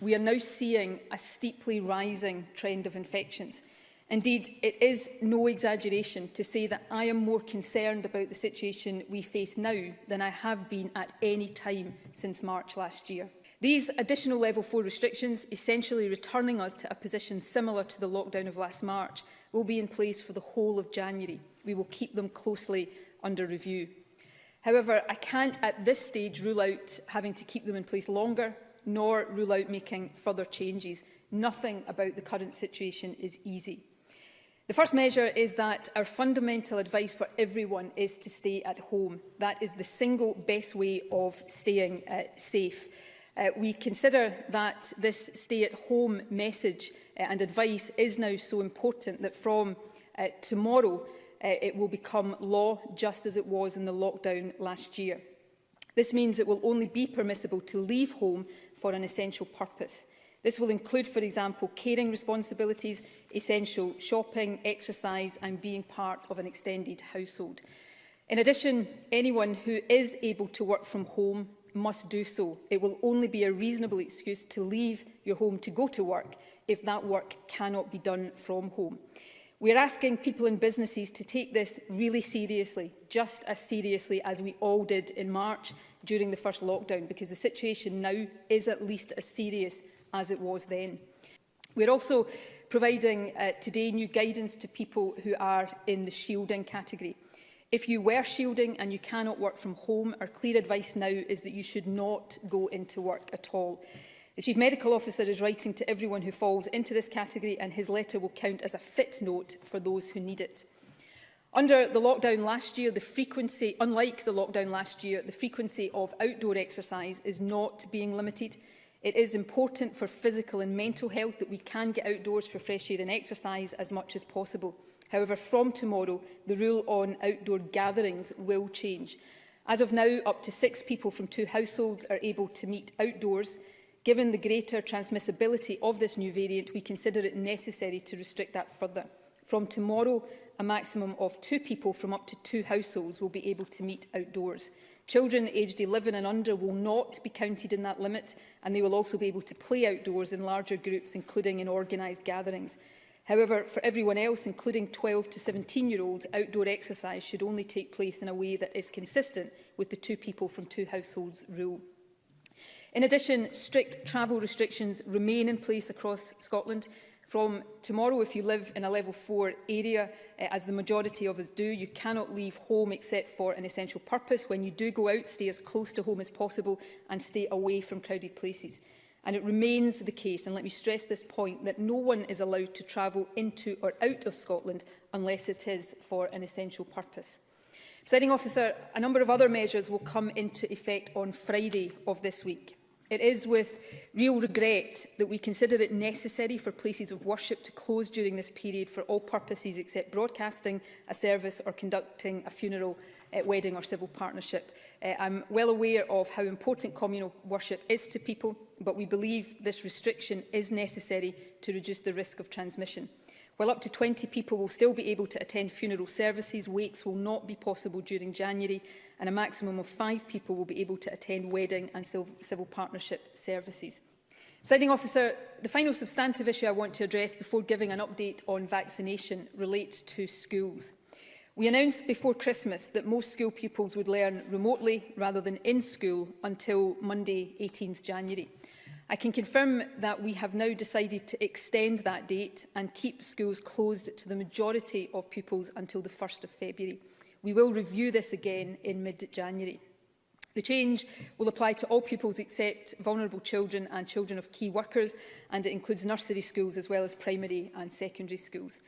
we are now seeing a steeply rising trend of infections. Indeed, it is no exaggeration to say that I am more concerned about the situation we face now than I have been at any time since March last year. These additional Level 4 restrictions, essentially returning us to a position similar to the lockdown of last March, will be in place for the whole of January. We will keep them closely under review. However, I can't at this stage rule out having to keep them in place longer, nor rule out making further changes. Nothing about the current situation is easy. The first measure is that our fundamental advice for everyone is to stay at home. That is the single best way of staying safe. We consider that this stay-at-home message and advice is now so important that from tomorrow it will become law, just as it was in the lockdown last year. This means it will only be permissible to leave home for an essential purpose. This will include, for example, caring responsibilities, essential shopping, exercise and being part of an extended household. In addition, anyone who is able to work from home must do so. It will only be a reasonable excuse to leave your home to go to work if that work cannot be done from home. We are asking people and businesses to take this really seriously, just as seriously as we all did in March during the first lockdown, because the situation now is at least as serious as it was then. We are also providing today new guidance to people who are in the shielding category. If you were shielding and you cannot work from home, our clear advice now is that you should not go into work at all. The Chief Medical Officer is writing to everyone who falls into this category, and his letter will count as a fit note for those who need it. Under the lockdown last year, unlike the lockdown last year, the frequency of outdoor exercise is not being limited. It is important for physical and mental health that we can get outdoors for fresh air and exercise as much as possible. However, from tomorrow, the rule on outdoor gatherings will change. As of now, up to 6 people from 2 households are able to meet outdoors. Given the greater transmissibility of this new variant, we consider it necessary to restrict that further. From tomorrow, a maximum of 2 people from up to 2 households will be able to meet outdoors. Children aged 11 and under will not be counted in that limit, and they will also be able to play outdoors in larger groups, including in organised gatherings. However, for everyone else, including 12 to 17-year-olds, outdoor exercise should only take place in a way that is consistent with the 2 people from 2 households rule. In addition, strict travel restrictions remain in place across Scotland. From tomorrow, if you live in a Level 4 area, as the majority of us do, you cannot leave home except for an essential purpose. When you do go out, stay as close to home as possible and stay away from crowded places. And it remains the case, and let me stress this point, that no one is allowed to travel into or out of Scotland unless it is for an essential purpose. Presiding Officer, a number of other measures will come into effect on Friday of this week. It is with real regret that we consider it necessary for places of worship to close during this period for all purposes except broadcasting a service or conducting a funeral, wedding or civil partnership. I'm well aware of how important communal worship is to people, but we believe this restriction is necessary to reduce the risk of transmission. While up to 20 people will still be able to attend funeral services, wakes will not be possible during January, and a maximum of 5 people will be able to attend wedding and civil partnership services. Presiding Officer, the final substantive issue I want to address before giving an update on vaccination relates to schools. We announced before Christmas that most school pupils would learn remotely rather than in school until Monday, 18th January. I can confirm that we have now decided to extend that date and keep schools closed to the majority of pupils until the 1st of February. We will review this again in mid-January. The change will apply to all pupils except vulnerable children and children of key workers, and it includes nursery schools as well as primary and secondary schools.